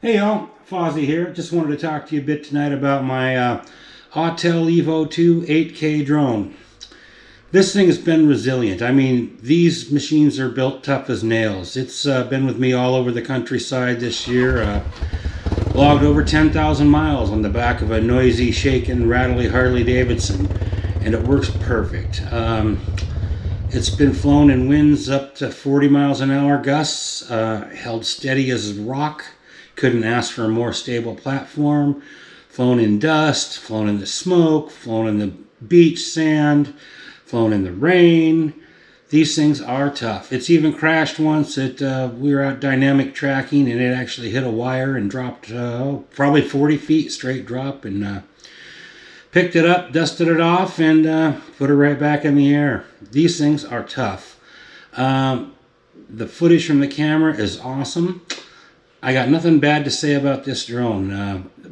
Hey y'all, Fozzie here. Just wanted to talk to you a bit tonight about my Autel Evo 2 8K drone. This thing has been resilient. I mean, these machines are built tough as nails. It's been with me all over the countryside this year. Logged over 10,000 miles on the back of a noisy, shaking, rattly Harley Davidson, and it works perfect. It's been flown in winds up to 40 miles an hour gusts, held steady as rock. Couldn't ask for a more stable platform. Flown in dust, flown in the smoke, flown in the beach sand, flown in the rain. These things are tough. It's even crashed once. We were out dynamic tracking and it actually hit a wire and dropped probably 40 feet straight drop, and picked it up, dusted it off, and put it right back in the air. These things are tough. The footage from the camera is awesome. I got nothing bad to say about this drone.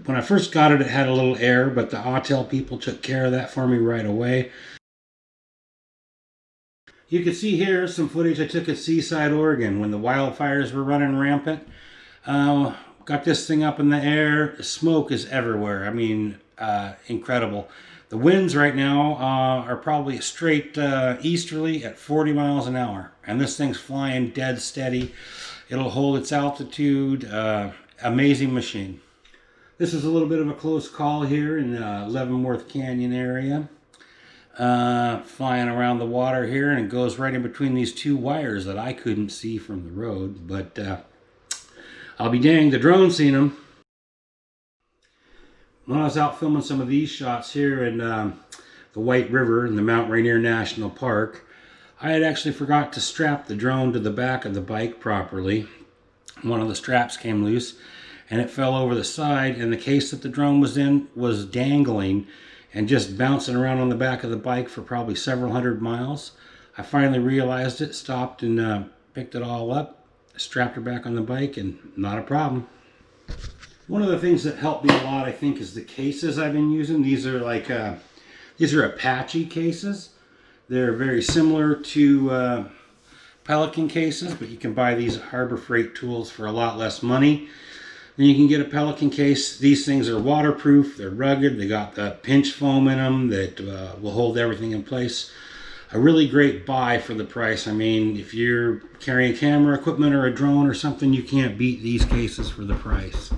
When I first got it, it had a little air, but the Autel people took care of that for me right away. You can see here some footage I took at Seaside, Oregon when the wildfires were running rampant. Got this thing up in the air. The smoke is everywhere. I mean, incredible. The winds right now are probably straight easterly at 40 miles an hour. And this thing's flying dead steady. It'll hold its altitude. Amazing machine. This is a little bit of a close call here in the Leavenworth Canyon area. Flying around the water here, and it goes right in between these two wires that I couldn't see from the road. But I'll be danged, the drone seen them. When I was out filming some of these shots here in the White River in the Mount Rainier National Park, I had actually forgot to strap the drone to the back of the bike properly. One of the straps came loose and it fell over the side, and the case that the drone was in was dangling and just bouncing around on the back of the bike for probably several hundred miles. I finally realized it, stopped and picked it all up, strapped her back on the bike, and not a problem. One of the things that helped me a lot, I think, is the cases I've been using. These are Apache cases. They're very similar to Pelican cases, but you can buy these at Harbor Freight Tools for a lot less money than you can get a Pelican case. These things are waterproof, they're rugged, they got the pinch foam in them that will hold everything in place. A really great buy for the price. I mean, if you're carrying camera equipment or a drone or something, you can't beat these cases for the price.